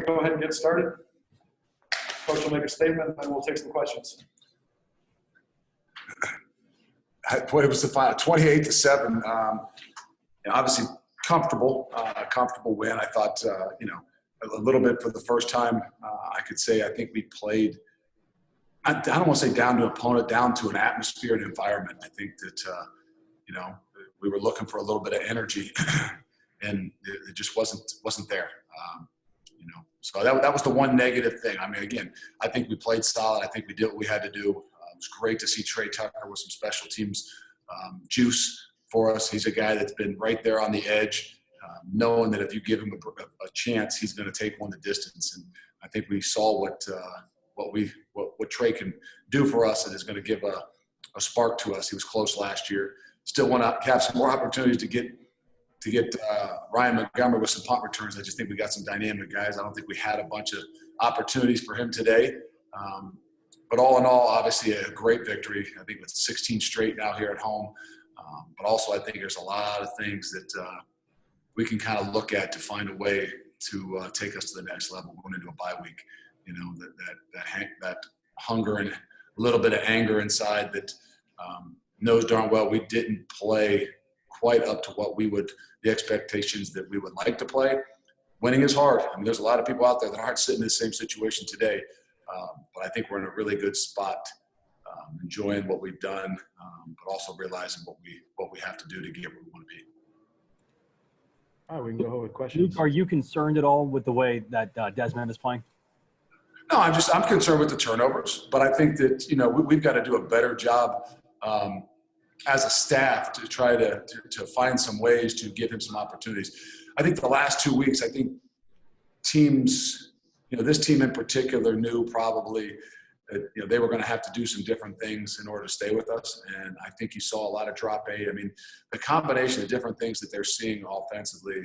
go ahead and get started. Coach will make a statement, and then we'll take some questions. Boy, it was the final, 28-7. Obviously, comfortable win. I thought, a little bit for the first time, I could say I think we played. I don't want to say down to opponent, down to an atmosphere and environment. I think that we were looking for a little bit of energy, and it just wasn't there. So that was the one negative thing. I mean, again, I think we played solid. I think we did what we had to do. It was great to see Trey Tucker with some special teams juice for us. He's a guy that's been right there on the edge, knowing that if you give him a chance, he's going to take one the distance. And I think we saw what Trey can do for us, and is going to give a spark to us. He was close last year. Still want to have some more opportunities to get Ryan Montgomery with some punt returns. I just think we got some dynamic guys. I don't think we had a bunch of opportunities for him today. But all in all, obviously a great victory. I think it's 16 straight now here at home. But also I think there's a lot of things that we can kind of look at to find a way to take us to the next level going into a bye week. That hunger and a little bit of anger inside that knows darn well we didn't play quite up to what the expectations that we would like to play. Winning is hard. I mean, there's a lot of people out there that aren't sitting in the same situation today. But I think we're in a really good spot, enjoying what we've done, but also realizing what we have to do to get where we want to be. All right, we can go with questions. Are you concerned at all with the way that Desmond is playing? No, I'm concerned with the turnovers, but I think that, we've got to do a better job as a staff to try to find some ways to give him some opportunities. I think the last 2 weeks, I think teams, this team in particular knew probably that, they were going to have to do some different things in order to stay with us. And I think you saw a lot of drop eight. I mean, the combination of different things that they're seeing offensively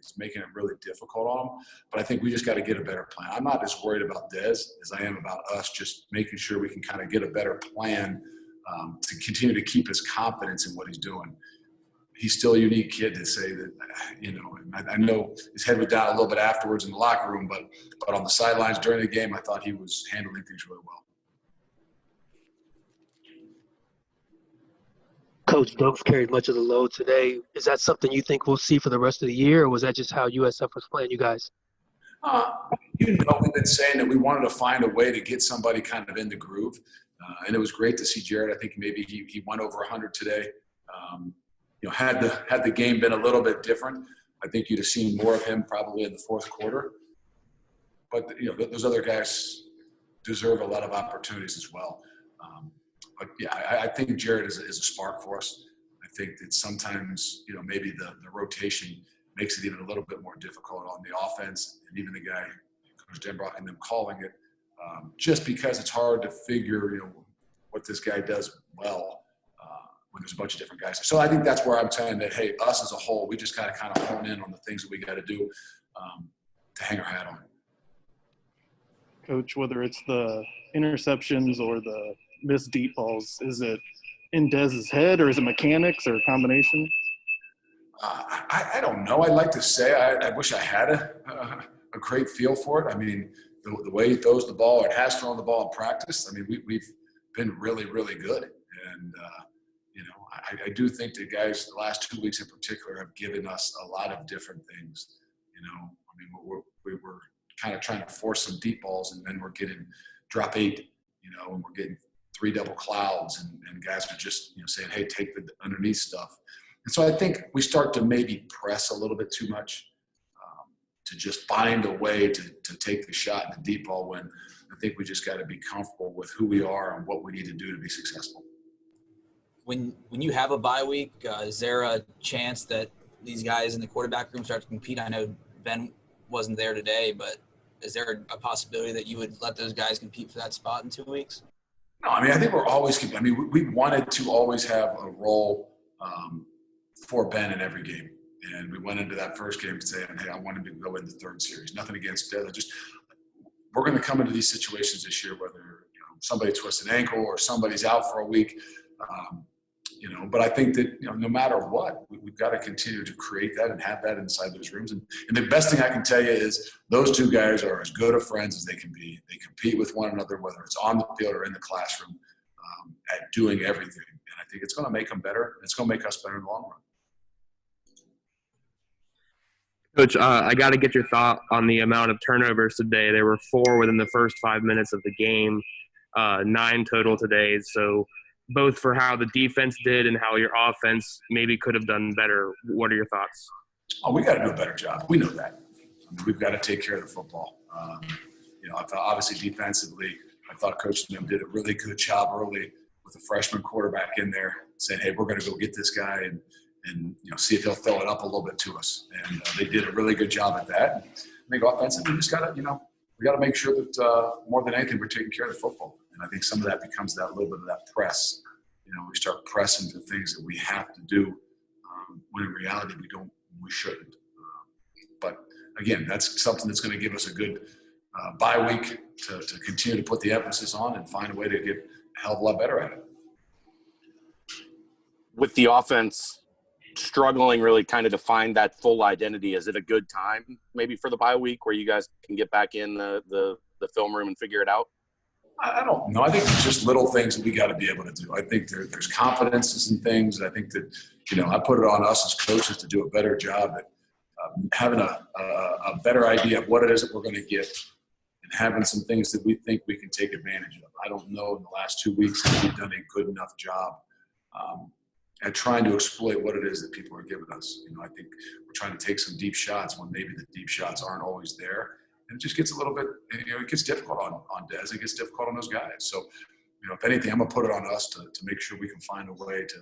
is making it really difficult on them. But I think we just got to get a better plan. I'm not as worried about Des as I am about us just making sure we can kind of get a better plan to continue to keep his confidence in what he's doing. He's still a unique kid to say that, I know his head was down a little bit afterwards in the locker room, but on the sidelines during the game, I thought he was handling things really well. Coach Doaks carried much of the load today. Is that something you think we'll see for the rest of the year, or was that just how USF was playing you guys? We've been saying that we wanted to find a way to get somebody kind of in the groove. And it was great to see Gerrid. I think maybe he went over 100 today. Had the game been a little bit different, I think you'd have seen more of him probably in the fourth quarter. But, those other guys deserve a lot of opportunities as well. But, yeah, I think Gerrid is a spark for us. I think that sometimes, maybe the rotation makes it even a little bit more difficult on the offense, and even the guy, Coach Denbrock, and them calling it, just because it's hard to figure, what this guy does well when there's a bunch of different guys. So I think that's where I'm saying that, hey, us as a whole, we just got to kind of hone in on the things that we got to do to hang our hat on. Coach, whether it's the interceptions or the missed deep balls, is it in Dez's head, or is it mechanics, or a combination? I don't know. I'd like to say I wish I had a great feel for it. I mean, the way he throws the ball, or has thrown the ball in practice, I mean, we've been really, really good. And, I do think the guys the last 2 weeks in particular have given us a lot of different things. I mean, we were kind of trying to force some deep balls, and then we're getting drop eight, and we're getting 3 double clouds, and guys are just, saying, hey, take the underneath stuff. And so I think we start to maybe press a little bit too much to just find a way to take the shot in the deep ball, when I think we just got to be comfortable with who we are and what we need to do to be successful. When you have a bye week, is there a chance that these guys in the quarterback room start to compete? I know Ben wasn't there today, but is there a possibility that you would let those guys compete for that spot in 2 weeks? No, I mean, I think we're always – I mean, we wanted to always have a role for Ben in every game. And we went into that first game saying, hey, I want him to go in the third series. Nothing against Ben. We're going to come into these situations this year, whether somebody twists an ankle or somebody's out for a week. But I think that, no matter what, we've got to continue to create that and have that inside those rooms. And the best thing I can tell you is those two guys are as good of friends as they can be. They compete with one another, whether it's on the field or in the classroom, at doing everything. And I think it's going to make them better. It's going to make us better in the long run. Coach, I got to get your thought on the amount of turnovers today. There were 4 within the first 5 minutes of the game, 9 total today. So both for how the defense did and how your offense maybe could have done better. What are your thoughts? Oh, we got to do a better job. We know that. We've got to take care of the football. I thought obviously defensively, I thought Coach Nim did a really good job early with a freshman quarterback in there saying, hey, we're going to go get this guy and see if he'll fill it up a little bit to us. And they did a really good job at that. I think offensively, we just got to, we got to make sure that more than anything, we're taking care of the football. And I think some of that becomes that little bit of that press. We start pressing the things that we have to do when in reality we shouldn't. But again, that's something that's going to give us a good bye week to continue to put the emphasis on and find a way to get a hell of a lot better at it. With the offense struggling really kind of to find that full identity, is it a good time maybe for the bye week where you guys can get back in the film room and figure it out? I don't know. I think it's just little things that we got to be able to do. I think there's confidences in things. I think that, I put it on us as coaches to do a better job at having a better idea of what it is that we're going to get and having some things that we think we can take advantage of. I don't know in the last 2 weeks if we've done a good enough job at trying to exploit what it is that people are giving us. I think we're trying to take some deep shots when maybe the deep shots aren't always there. And it just gets a little bit, it gets difficult on Dez. It gets difficult on those guys. So, if anything, I'm going to put it on us to make sure we can find a way to,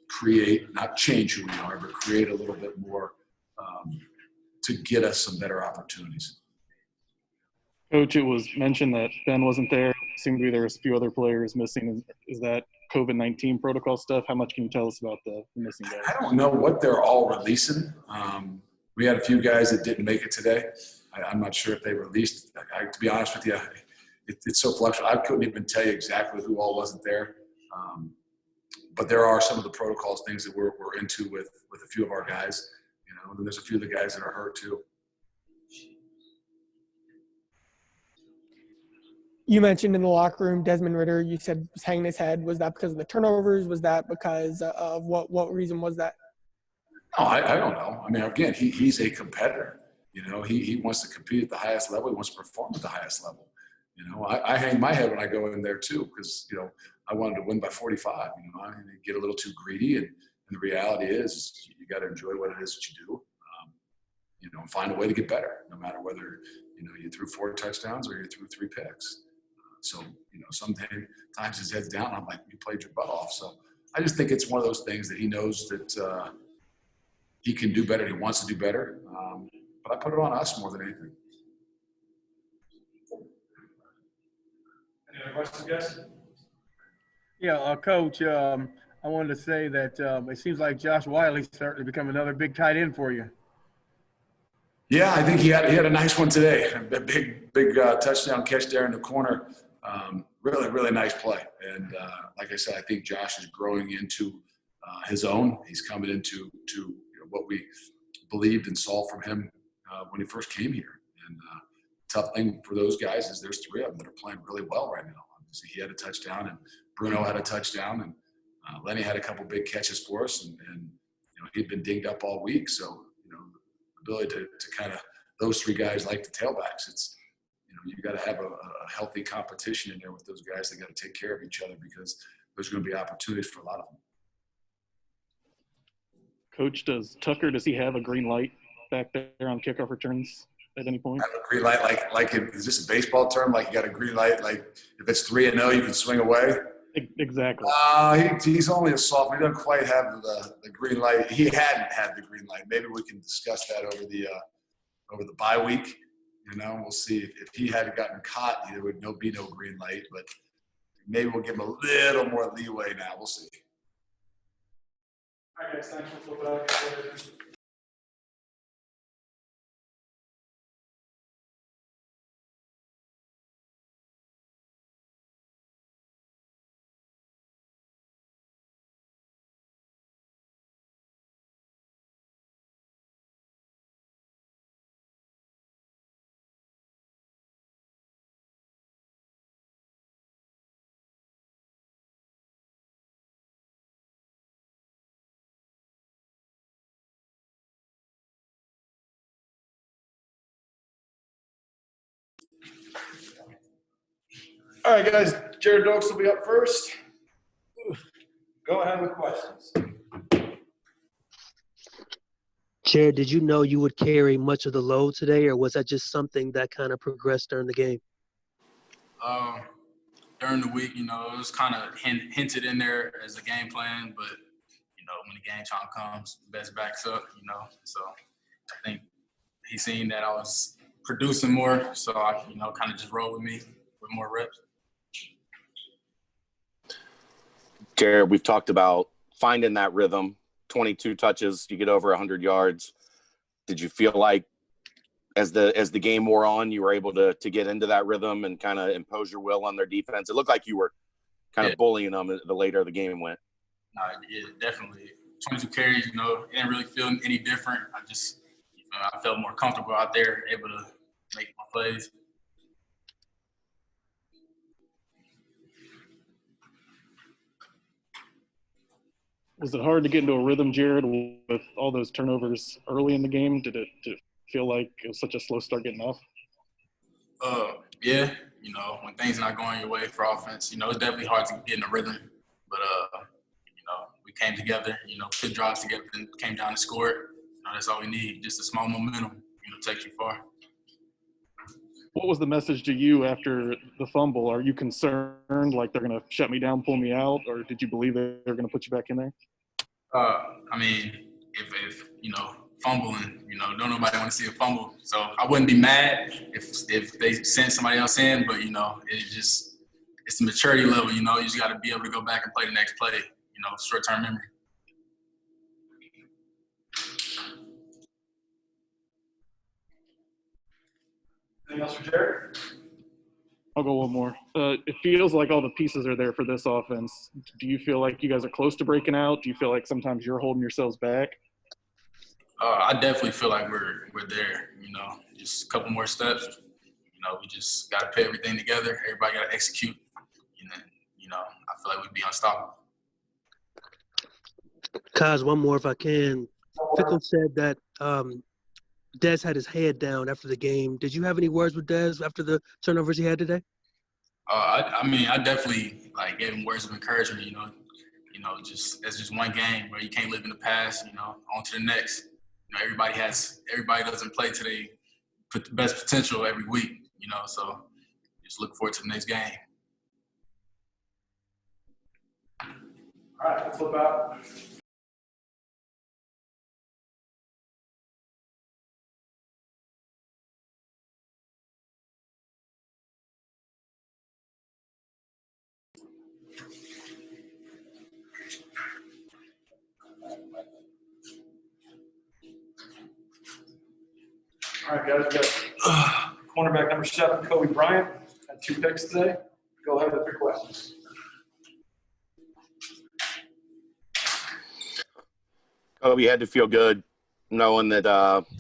create, not change who we are, but create a little bit more to get us some better opportunities. Coach, it was mentioned that Ben wasn't there. Seemed to be there was a few other players missing. Is that COVID-19 protocol stuff? How much can you tell us about the missing guys? I don't know what they're all releasing. We had a few guys that didn't make it today. I'm not sure if they released. To be honest with you, it's so fluctuating. I couldn't even tell you exactly who all wasn't there. But there are some of the protocols, things that we're into with a few of our guys. And there's a few of the guys that are hurt too. You mentioned in the locker room, Desmond Ridder, you said was hanging his head. Was that because of the turnovers? Was that because of what reason was that? No, I don't know. I mean, again, he's a competitor. He wants to compete at the highest level. He wants to perform at the highest level. I hang my head when I go in there too because, I wanted to win by 45. I get a little too greedy. And the reality is you got to enjoy what it is that you do, and find a way to get better, no matter whether, you threw 4 touchdowns or you threw 3 picks. So, sometimes his head's down. I'm like, you played your butt off. So I just think it's one of those things that he knows that he can do better. He wants to do better. But I put it on us more than anything. Any other questions, guys? Yeah, Coach, I wanted to say that it seems like Josh Wiley's starting to become another big tight end for you. Yeah, I think he had a nice one today. A big touchdown catch there in the corner. Really, really nice play. And like I said, I think Josh is growing into his own. He's coming into what we believed and saw from him when he first came here. And tough thing for those guys is there's 3 of them that are playing really well right now. Obviously, he had a touchdown, and Bruno had a touchdown, and Lenny had a couple big catches for us. And he'd been dinged up all week, so the ability to kind of those 3 guys like the tailbacks. It's you got to have a healthy competition in there with those guys. They got to take care of each other because there's going to be opportunities for a lot of them. Coach, does he have a green light back there on kickoff returns at any point? Have a green light, is this a baseball term? Like you got a green light, like if it's 3-0, you can swing away? Exactly. He's only a sophomore. He doesn't quite have the green light. He hadn't had the green light. Maybe we can discuss that over the bye week. We'll see if he hadn't gotten caught, there would be no green light. But maybe we'll give him a little more leeway now. We'll see. All right, guys. Thanks for flipping out. All right, guys, Gerrid Doaks will be up first. Go ahead with questions. Jared, did you know you would carry much of the load today, or was that just something that kind of progressed during the game? During the week, it was kind of hinted in there as a game plan, but, when the game time comes, best backs up, So I think he seen that I was producing more, so I, kind of just rolled with me with more reps. Gerrid, we've talked about finding that rhythm. 22 touches, you get over 100 yards. Did you feel like as the game wore on, you were able to get into that rhythm and kind of impose your will on their defense? It looked like you were kind of bullying them the later the game went. No, yeah, definitely. 22 carries, it didn't really feel any different. I felt more comfortable out there, able to make my plays. Was it hard to get into a rhythm, Gerrid, with all those turnovers early in the game? Did it feel like it was such a slow start getting off? Yeah, when things are not going your way for offense, it's definitely hard to get in a rhythm. But, we came together, put drives together and came down and scored. That's all we need, just a small momentum, takes you far. What was the message to you after the fumble? Are you concerned, like they're going to shut me down, pull me out, or did you believe they're going to put you back in there? If fumbling, don't nobody want to see a fumble. So I wouldn't be mad if they sent somebody else in, but, it's the maturity level, you just got to be able to go back and play the next play, short-term memory. Anything else for Gerrid? I'll go one more. It feels like all the pieces are there for this offense. Do you feel like you guys are close to breaking out? Do you feel like sometimes you're holding yourselves back? I definitely feel like we're there, just a couple more steps. We just got to put everything together. Everybody got to execute. And then, I feel like we'd be unstoppable. Kaz, one more if I can. Fickell said that Dez had his head down after the game. Did you have any words with Dez after the turnovers he had today? I definitely gave him words of encouragement. It's just one game, where you can't live in the past. On to the next. Everybody doesn't play today, put the best potential every week. So just look forward to the next game. All right, let's flip out. All right, guys, we got cornerback number 7, Coby Bryant, had 2 picks today. Go ahead with your questions. Coby had to feel good knowing that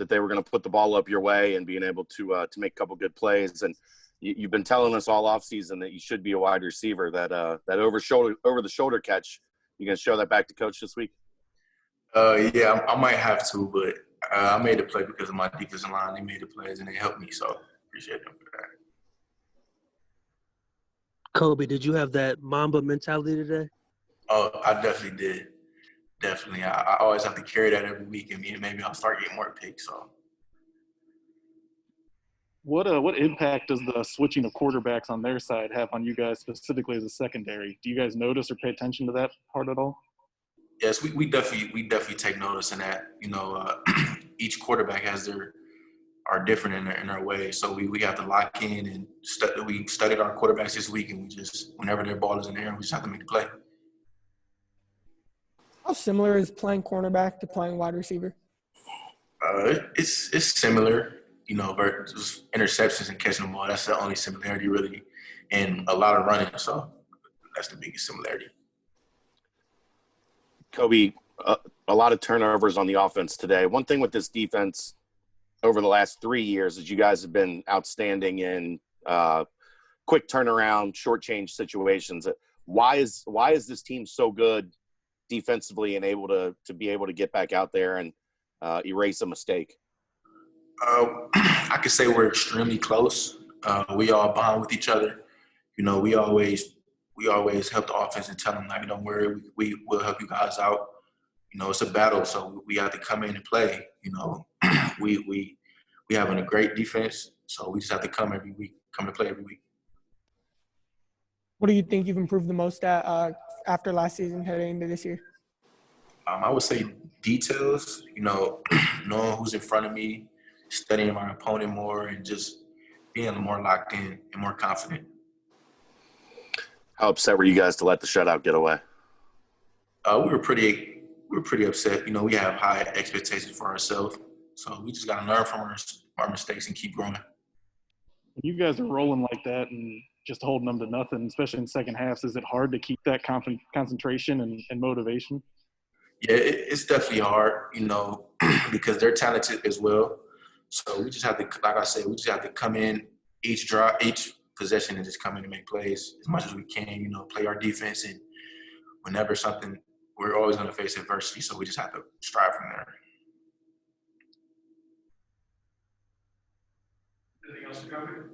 they were going to put the ball up your way and being able to make a couple good plays. And you've been telling us all offseason that you should be a wide receiver. That over the shoulder catch, you going to show that back to coach this week? Yeah, I might have to, but I made the play because of my defensive line. They made the plays and they helped me, so appreciate them for that. Coby, did you have that Mamba mentality today? Oh, I definitely did. Definitely. I always have to carry that every week, and maybe I'll start getting more picks. So, what impact does the switching of quarterbacks on their side have on you guys specifically as a secondary? Do you guys notice or pay attention to that part at all? Yes, we definitely take notice in that. Each quarterback are different in their way, so we have to lock in and we studied our quarterbacks this week, and we just whenever their ball is in the air, we just have to make the play. How similar is playing cornerback to playing wide receiver? It's similar, just interceptions and catching the ball. That's the only similarity really, and a lot of running. So that's the biggest similarity. Coby, a lot of turnovers on the offense today. One thing with this defense over the last 3 years is you guys have been outstanding in quick turnaround, short change situations. Why is this team so good defensively and able to be able to get back out there and erase a mistake? I could say we're extremely close. We all bond with each other. You know, we always help the offense and tell them, like, don't worry, we will help you guys out. You know, it's a battle, so we have to come in and play. You know, we having a great defense, so we just have to come to play every week. What do you think you've improved the most at after last season heading into this year? I would say details, you know, knowing who's in front of me, studying my opponent more, and just being more locked in and more confident. How upset were you guys to let the shutout get away? We were pretty upset. You know, we have high expectations for ourselves, so we just got to learn from our mistakes and keep growing. When you guys are rolling like that and just holding them to nothing, especially in second halves, is it hard to keep that concentration and motivation? Yeah, it's definitely hard, you know, because they're talented as well. So we just have to, like I said, we just have to come in each possession and just come in and make plays as much as we can, you know, play our defense. And whenever we're always going to face adversity, so we just have to strive from there. Anything else to cover?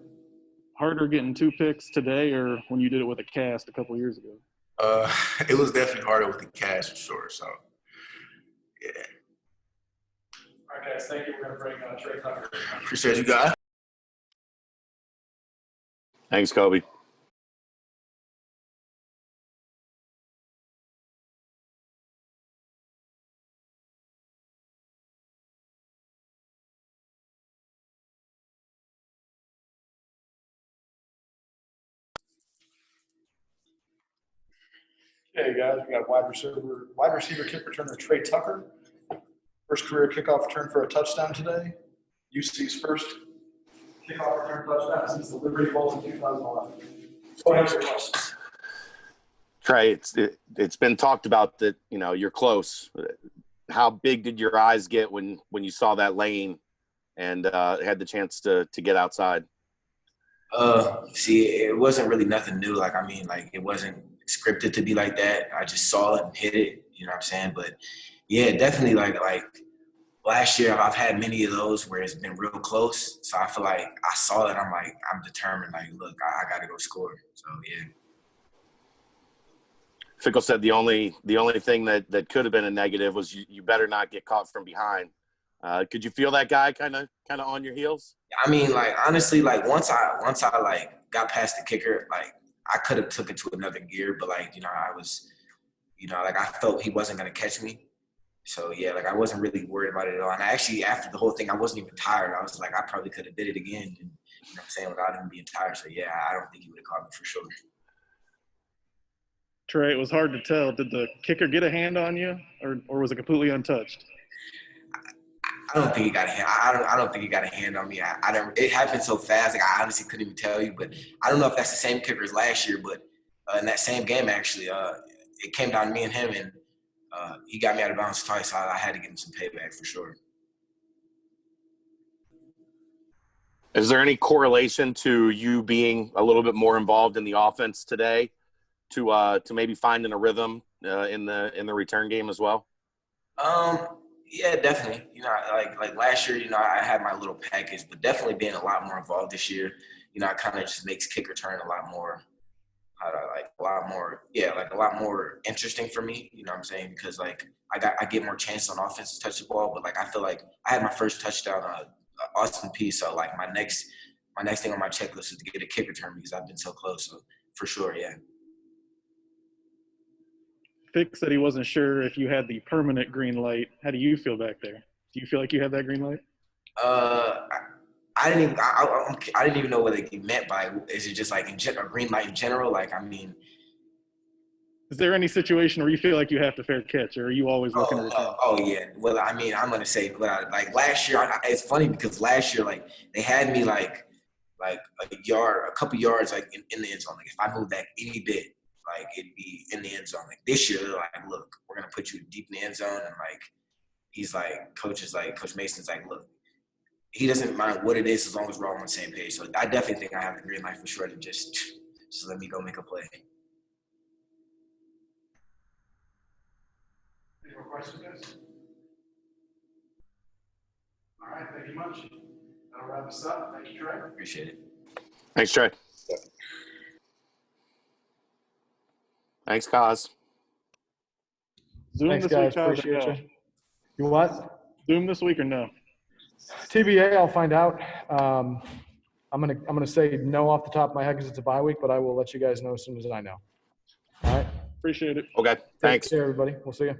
Harder getting 2 picks today or when you did it with a cast a couple years ago? It was definitely harder with the cast for sure. So, yeah. All right, guys, thank you. We're going to bring Trey Tucker. Appreciate you guys. Thanks, Coby. Okay, guys, we got wide receiver kick returner Trey Tucker. First career kickoff return for a touchdown today. UC's first kickoff return touchdown since the Liberty Bowl in 2011. Go ahead with your questions. Trey, it's been talked about that, you know, you're close. How big did your eyes get when you saw that lane and had the chance to get outside? See, it wasn't really nothing new. Like, I mean, like, it wasn't scripted to be like that. I just saw it and hit it, you know what I'm saying? But, yeah, definitely, like last year I've had many of those where it's been real close. So I feel like I saw it. I'm determined. Like, look, I got to go score. So, yeah. Fickell said the only thing that could have been a negative was you better not get caught from behind. Could you feel that guy kind of on your heels? I mean, like, honestly, like, once I like got past the kicker, like, I could have took it to another gear, but, like, you know, I was, you know, like, I felt he wasn't going to catch me. So, yeah, like, I wasn't really worried about it at all. And actually, after the whole thing, I wasn't even tired. I was like, I probably could have did it again, and, you know what I'm saying, without him being tired. So, yeah, I don't think he would have caught me for sure. Trey, it was hard to tell. Did the kicker get a hand on you, or was it completely untouched? I don't think he got a hand. I don't think he got a hand on me. I don't. It happened so fast. Like, I honestly couldn't even tell you. But I don't know if that's the same kicker as last year. But in that same game, actually, it came down to me and him, and he got me out of bounds twice. So I had to give him some payback for sure. Is there any correlation to you being a little bit more involved in the offense today, to maybe finding a rhythm in the return game as well? Yeah, definitely. You know, like last year, you know, I had my little package, but definitely being a lot more involved this year, you know, it kind of just makes kick return a lot more, a lot more interesting for me. You know what I'm saying? Because, like, I get more chances on offense to touch the ball, but, like, I feel like I had my first touchdown Austin P. So, like, my next thing on my checklist is to get a kick return because I've been so close. So for sure, yeah. Fick said he wasn't sure if you had the permanent green light. How do you feel back there? Do you feel like you have that green light? I didn't even know what he meant by. Is it just like a green light in general? Like, I mean, is there any situation where you feel like you have to fair catch, or are you always looking to return? Yeah. Well, I mean, I'm gonna say, like last year, it's funny because last year, like, they had me like a couple yards, like in the end zone. Like, if I move that any bit, like, it'd be in the end zone. Like, this year, they're like, look, we're gonna put you deep in the end zone, and, like, Coach Mason's like, look, he doesn't mind what it is as long as we're all on the same page. So I definitely think I have the green light for sure to just let me go make a play. Any more questions, guys? All right, thank you much. That'll wrap us up. Thank you, Trey. Appreciate it. Thanks, Trey. Thanks, Kaz. Zoom Thanks, this guys. week, Kaz, or Appreciate no? you. You what? Zoom this week or no? TBA, I'll find out. I'm gonna say no off the top of my head because it's a bye week, but I will let you guys know as soon as I know. All right. Appreciate it. Okay, thanks. Take care, everybody. We'll see you.